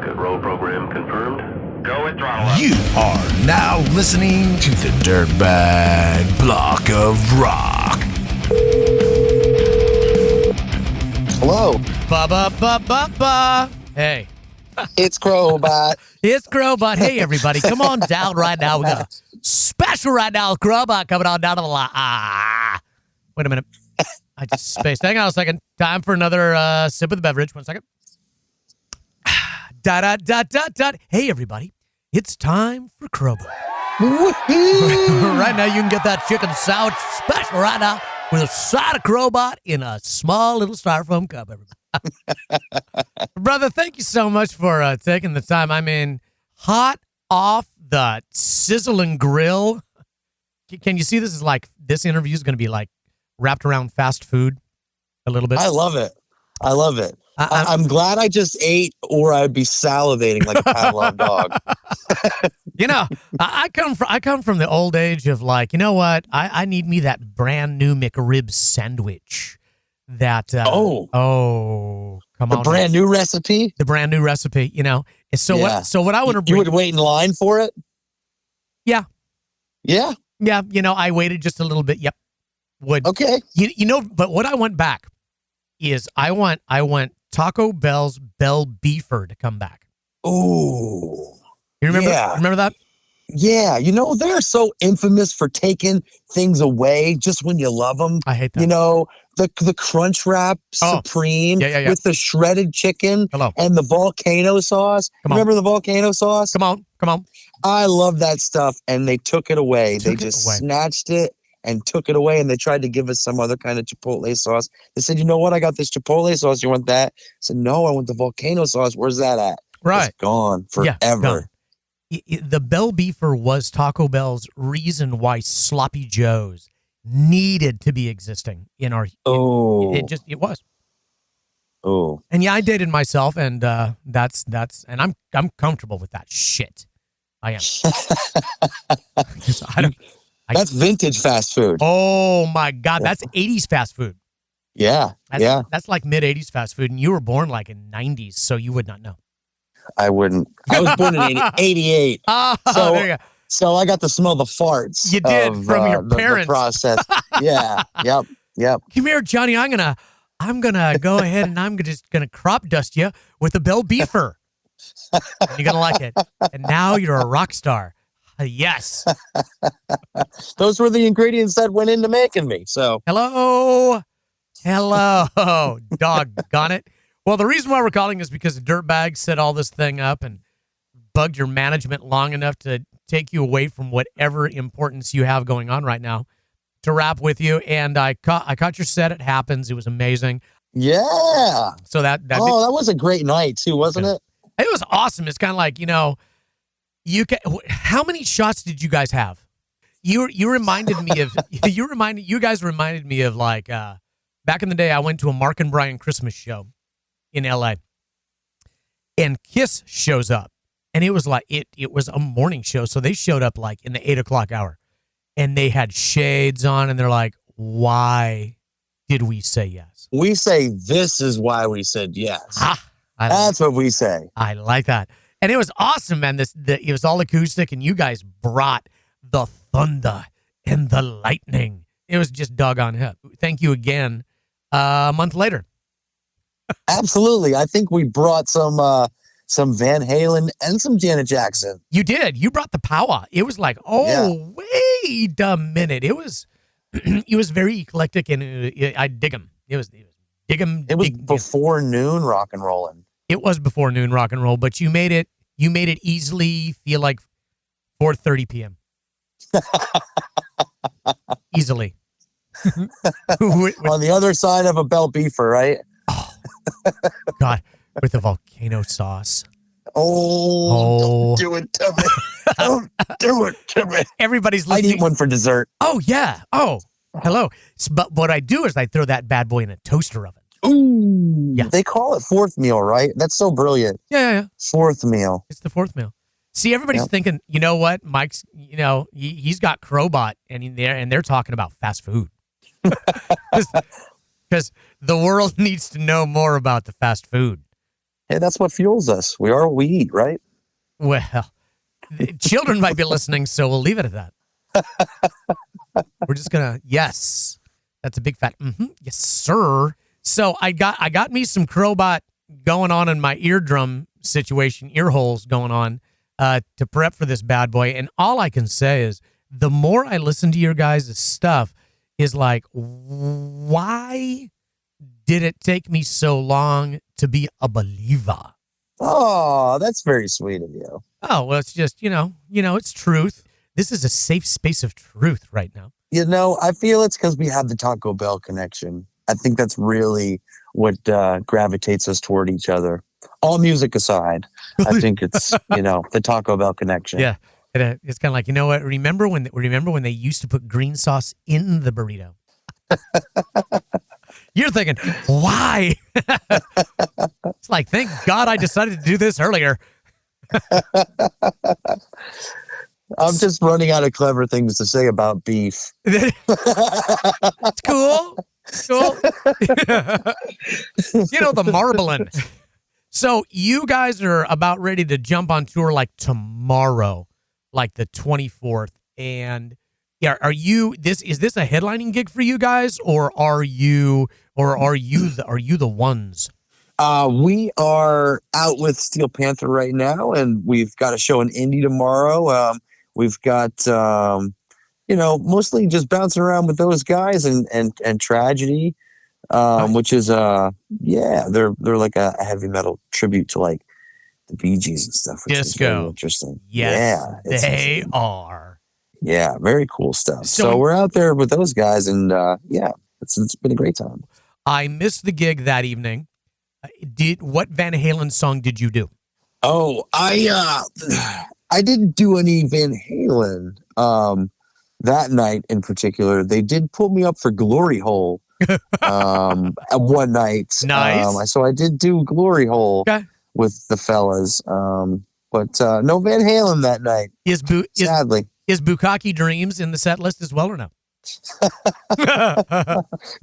Rocket roll program confirmed. Go with throttle up. You are now listening to the Dirtbag Block of Rock. Hello. Ba-ba-ba-ba-ba. Hey. It's Crobot. It's Crobot. Hey, everybody. Come on down right now. We got a special right now. Crobot coming on down to the line. Wait a minute. I just spaced. Hang on a second. Time for another sip of the beverage. 1 second. Da-da-da-da-da. Hey, everybody. It's time for Crobot. Right now, you can get that chicken sandwich special right now with a side of Crobot in a small little styrofoam cup, everybody. Brother, thank you so much for taking the time. I mean, hot off the sizzling grill. Can you see this is like, this interview is going to be like wrapped around fast food a little bit? I love it. I love it. I'm glad I just ate, or I'd be salivating like a Pavlov dog. You know, I come from the old age of like, you know what? I need me that brand new McRib sandwich. That come on, the brand new recipe. The brand new recipe. You know. So yeah. What I want to bring. You would wait in line for it. Yeah. Yeah. Yeah. You know, I waited just a little bit. Yep. Would. Okay. You know, but what I want back is I want Taco Bell's Bell Beefer to come back. Ooh. You remember? Yeah. Remember that? Yeah. You know, they're so infamous for taking things away just when you love them. I hate that. You know, the Crunch Wrap Supreme with the shredded chicken and the volcano sauce. Remember the volcano sauce? Come on. I love that stuff. And they took it away. They just snatched it and took it away, and they tried to give us some other kind of Chipotle sauce. They said, you know what? I got this Chipotle sauce. You want that? I said, no, I want the volcano sauce. Where's that at? Right. It's gone forever. Yeah, gone. The Bell Beefer was Taco Bell's reason why Sloppy Joe's needed to be existing in our. It was. Oh. And yeah, I dated myself, and that's and I'm comfortable with that shit. I am. That's vintage fast food. Oh my God, that's 80s fast food. Yeah, That's like mid 80s fast food, and you were born like in 90s, so you would not know. I wouldn't. I was born in 88. There you go. So I got to smell the farts. You did from your parents. The process. Yeah. Yep. Come here, Johnny. I'm gonna go ahead and I'm just gonna crop dust you with a Bell Beefer. You're gonna like it. And now you're a rock star. Yes. Those were the ingredients that went into making me. So hello, doggone it. Well, the reason why we're calling is because the Dirtbag set all this thing up and bugged your management long enough to take you away from whatever importance you have going on right now to rap with you. And I caught your set. It happens. It was amazing. Yeah. So that was a great night too, wasn't it? It was awesome. It's kind of like, you know, how many shots did you guys have? You reminded me of you guys reminded me of like back in the day I went to a Mark and Brian Christmas show in LA. And Kiss shows up. And it was like it was a morning show, so they showed up like in the 8:00 hour. And they had shades on, and they're like, why did we say yes? We say this is why we said yes. That's what we say. I like that. And it was awesome, man. It was all acoustic, and you guys brought the thunder and the lightning. It was just doggone hip. Thank you again. A month later. Absolutely. I think we brought some Van Halen and some Janet Jackson. You did. You brought the power. It was like, wait a minute. It was very eclectic, and I dig them. It was before noon rock and rolling. It was before noon rock and roll, but you made it easily feel like 4:30 p.m. Easily. On the other side of a Bell Beefer, right? Oh, God, with the volcano sauce. Don't do it to me. Don't do it to me. Everybody's listening. I need one for dessert. Oh, yeah. Oh, hello. But what I do is I throw that bad boy in a toaster oven. Ooh. Yeah. They call it fourth meal, right? That's so brilliant. Yeah. Fourth meal. It's the fourth meal. See, everybody's thinking, you know what? Mike's, you know, he's got Crobot and they're talking about fast food. Because the world needs to know more about the fast food. Hey, that's what fuels us. We are what we eat, right? Well, children might be listening, so we'll leave it at that. We're just gonna, yes, that's a big fat, yes, sir. So I got me some Crobot going on in my eardrum situation, ear holes going on, to prep for this bad boy. And all I can say is, the more I listen to your guys' stuff, is like, why did it take me so long to be a believer? Oh, that's very sweet of you. Oh, well, it's just, it's truth. This is a safe space of truth right now. I feel it's because we have the Taco Bell connection. I think that's really what gravitates us toward each other. All music aside, I think it's, the Taco Bell connection. Yeah. It's kind of like, what? Remember when they used to put green sauce in the burrito? You're thinking, why? It's like, thank God I decided to do this earlier. I'm just running out of clever things to say about beef. It's cool. Cool. The marbling. So you guys are about ready to jump on tour like tomorrow, like the 24th. And yeah, is this a headlining gig for you guys, or are you the ones? We are out with Steel Panther right now, and we've got a show in Indy tomorrow. We've got mostly just bouncing around with those guys and Tragedy, which is they're like a heavy metal tribute to like the Bee Gees and stuff, which is very interesting. Yes, yeah, they are. Yeah, very cool stuff. So we're out there with those guys, and it's been a great time. I missed the gig that evening. What Van Halen song did you do? Oh, I didn't do any Van Halen that night in particular. They did pull me up for Glory Hole one night. Nice. So I did do Glory Hole with the fellas, but no Van Halen that night. Sadly. Is Bukkake Dreams in the set list as well or no?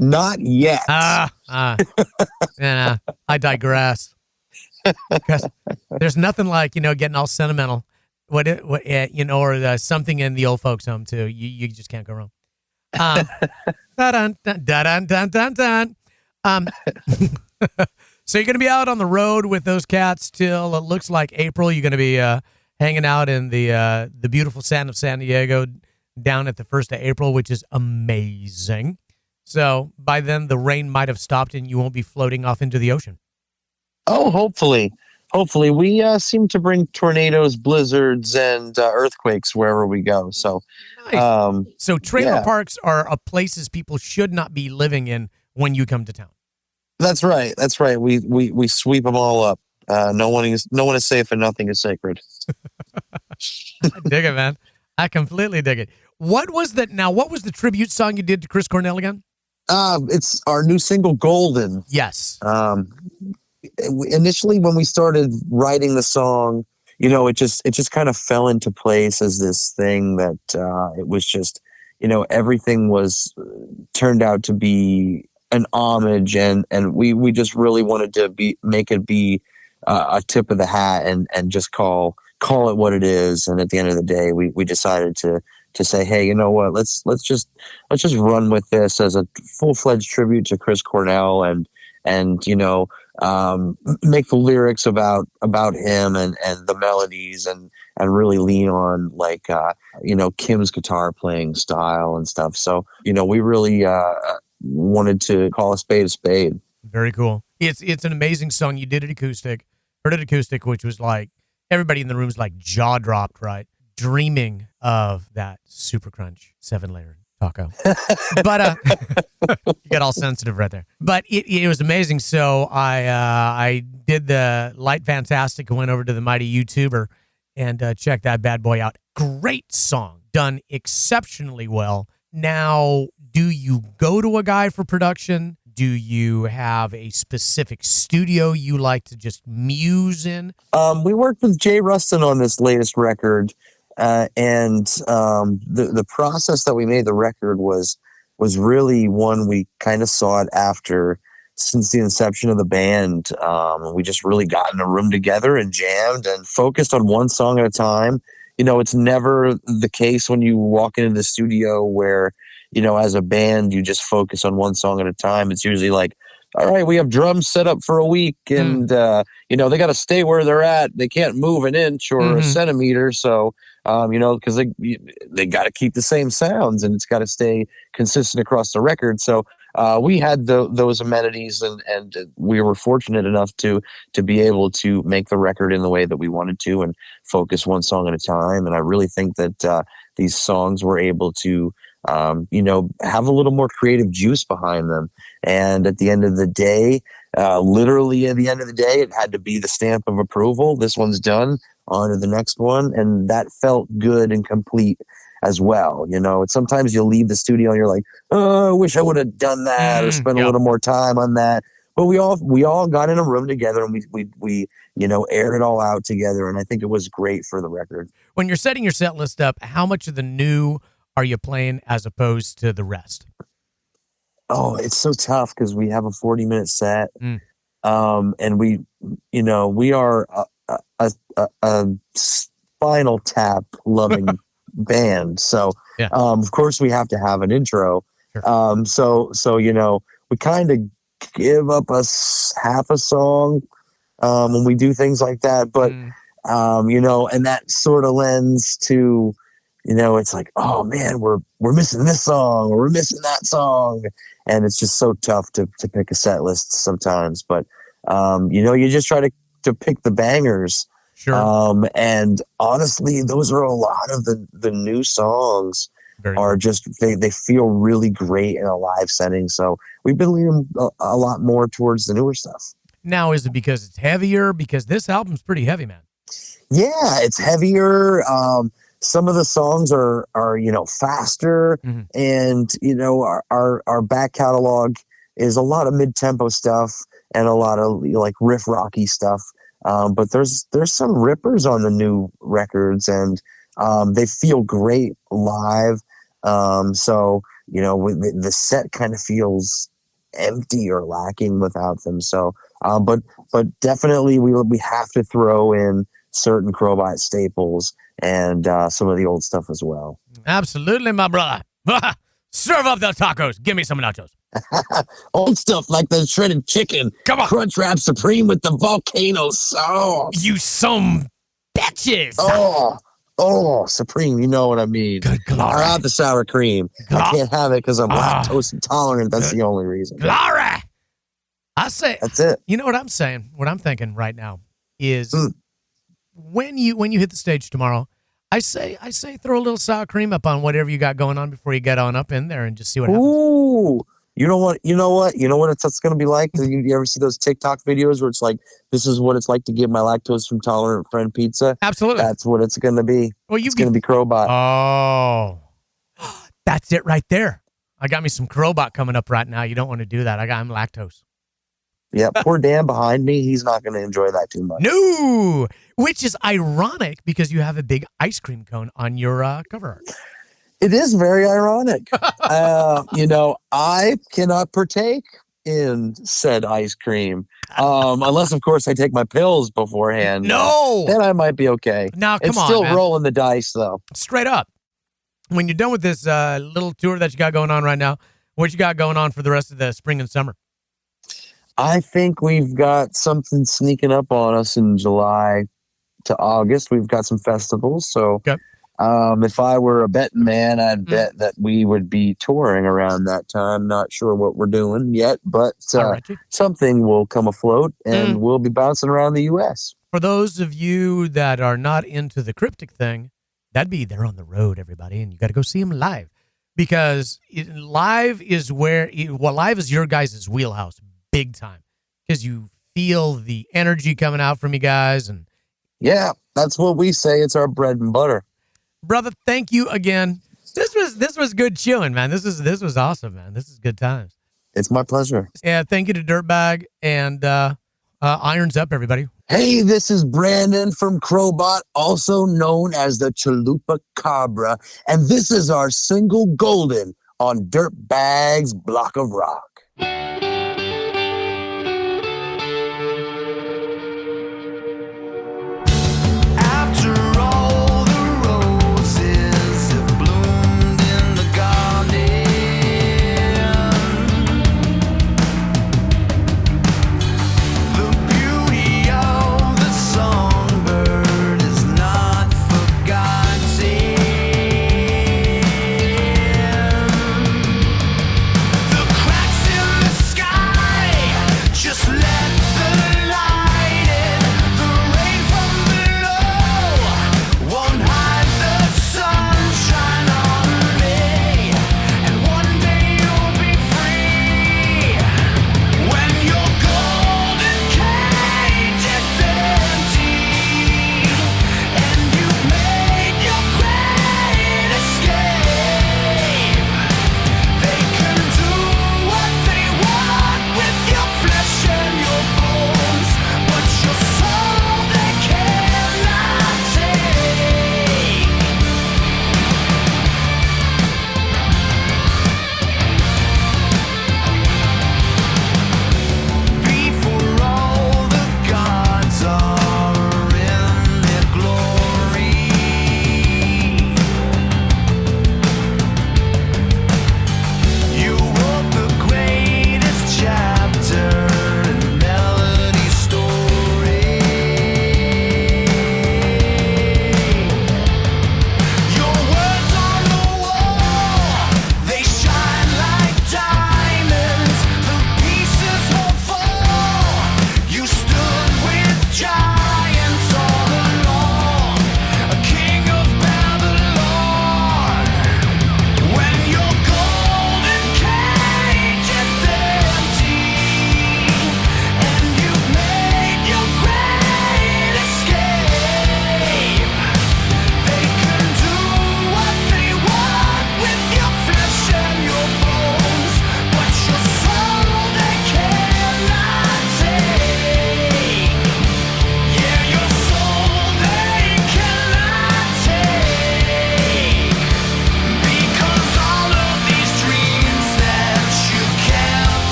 Not yet. I digress. There's nothing like, getting all sentimental. Or something in the old folks' home too. You just can't go wrong. Dun, dun, dun, dun, dun, dun. So you're going to be out on the road with those cats till it looks like April. You're going to be hanging out in the beautiful sand of San Diego down at the 1st of April, which is amazing. So by then the rain might have stopped and you won't be floating off into the ocean. Oh, hopefully. Hopefully. We seem to bring tornadoes, blizzards, and earthquakes wherever we go. So, nice. So trailer parks are places people should not be living in when you come to town. That's right. That's right. We sweep them all up. No one is safe and nothing is sacred. I dig it, man. I completely dig it. What was the tribute song you did to Chris Cornell again? It's our new single, Golden. Yes. Initially, when we started writing the song, it just kind of fell into place as this thing that it was just, everything was turned out to be an homage, and we just really wanted to make it be a tip of the hat and just call it what it is. And at the end of the day, we decided to say, hey, you know what, let's just run with this as a full-fledged tribute to Chris Cornell, and make the lyrics about him and the melodies, and really lean on like Kim's guitar playing style and stuff. So we really wanted to call a spade a spade. Very cool. It's an amazing song. You did it acoustic, heard it acoustic, which was like everybody in the room's like jaw dropped, right? Dreaming of that Super Crunch 7-layer taco. But you get all sensitive right there. But it was amazing. So I did the Light Fantastic and went over to the Mighty YouTuber and checked that bad boy out. Great song, done exceptionally well. Now, do you go to a guy for production? Do you have a specific studio you like to just muse in? We worked with Jay Rustin on this latest record. And the process that we made the record was really one we kind of sought after since the inception of the band. We just really got in a room together and jammed and focused on one song at a time. You know, it's never the case when you walk into the studio where, you know, as a band, you just focus on one song at a time. It's usually like, all right, we have drums set up for a week and, you know, they got to stay where they're at. They can't move an inch or a centimeter. So, you know, because they got to keep the same sounds and it's got to stay consistent across the record. So we had those amenities and we were fortunate enough to be able to make the record in the way that we wanted to and focus one song at a time. And I really think that these songs were able to, you know, have a little more creative juice behind them. And at the end of the day, literally at the end of the day, it had to be the stamp of approval. This one's done, on to the next one. And that felt good and complete as well. You know, sometimes you'll leave the studio and you're like, oh, I wish I would have done that or spent a little more time on that. But we all got in a room together and we you know, aired it all out together. And I think it was great for the record. When you're setting your set list up, how much of the new are you playing as opposed to the rest? Oh, it's so tough because we have a 40-minute set. And we, you know, we are a Spinal Tap loving band. So, of course we have to have an intro. Sure. So, you know, we kind of give up half a song, when we do things like that. But, you know, and that sort of lends to, you know, it's like, oh man, we're missing this song or we're missing that song. And it's just so tough to pick a set list sometimes. But, you know, you just try to pick the bangers. Sure. And honestly, those are a lot of the new songs are just, they feel really great in a live setting. So we've been leaning a lot more towards the newer stuff. Now, is it because it's heavier? Because this album's pretty heavy, man. Yeah, it's heavier. Some of the songs are you know, faster, and you know, our back catalog is a lot of mid-tempo stuff and a lot of like riff rocky stuff. But there's some rippers on the new records, and they feel great live. So you know, the set kind of feels empty or lacking without them. So, but definitely we have to throw in certain Crobot staples and some of the old stuff as well. Absolutely, my brother. Serve up the tacos. Give me some nachos. Old stuff like the shredded chicken. Come on. Crunchwrap Supreme with the volcano sauce. You some bitches. Oh, Supreme. You know what I mean. Good glory. Or out the sour cream. I can't have it because I'm lactose intolerant. That's the only reason. Glory. I say. That's it. You know what I'm saying? What I'm thinking right now is when you hit the stage tomorrow, I say throw a little sour cream up on whatever you got going on before you get on up in there and just see what happens. Ooh. You know what it's going to be like? You ever see those TikTok videos where it's like, this is what it's like to give my lactose intolerant friend pizza? Absolutely. That's what it's going to be. Well, it's going to be Crobot. Oh, that's it right there. I got me some Crobot coming up right now. You don't want to do that. I'm lactose. Yeah, poor Dan behind me. He's not going to enjoy that too much. No, which is ironic because you have a big ice cream cone on your cover art. It is very ironic. You know, I cannot partake in said ice cream. Unless, of course, I take my pills beforehand. No! Then I might be okay. Now, come on, it's still man. rolling the dice, though. Straight up. When you're done with this little tour that you got going on right now, what you got going on for the rest of the spring and summer? I think we've got something sneaking up on us in July to August. We've got some festivals, so... Okay. If I were a betting man, I'd bet that we would be touring around that time. Not sure what we're doing yet, but something will come afloat and we'll be bouncing around the U.S. For those of you that are not into the cryptic thing, that'd be they're on the road, everybody, and you got to go see them live because live is live is your guys' wheelhouse big time because you feel the energy coming out from you guys. And yeah, that's what we say. It's our bread and butter. Brother, thank you again. This was good chewing, man. This was awesome, man. This is good times. It's my pleasure. Yeah, thank you to Dirtbag and Irons Up, everybody. Hey, this is Brandon from Crobot, also known as the Chalupa Cabra, and this is our single Golden on Dirtbag's Block of Rock.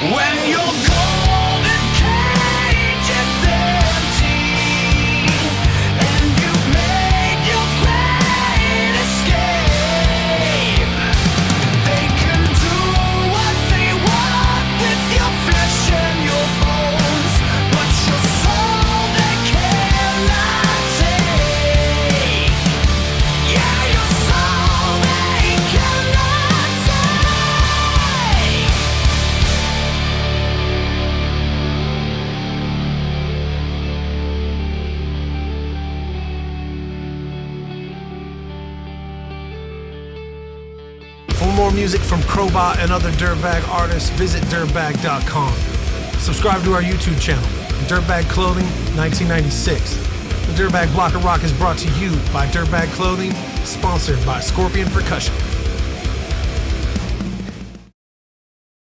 When your golden cage is empty and you've made your great escape, they can do what they want with your flesh and your bones, but your soul they cannot take. Yeah, your soul they cannot take. For more music from Crobot and other Dirtbag artists, visit dirtbag.com. Subscribe to our YouTube channel, Dirtbag Clothing 1996. The Dirtbag Block of Rock is brought to you by Dirtbag Clothing, sponsored by Scorpion Percussion.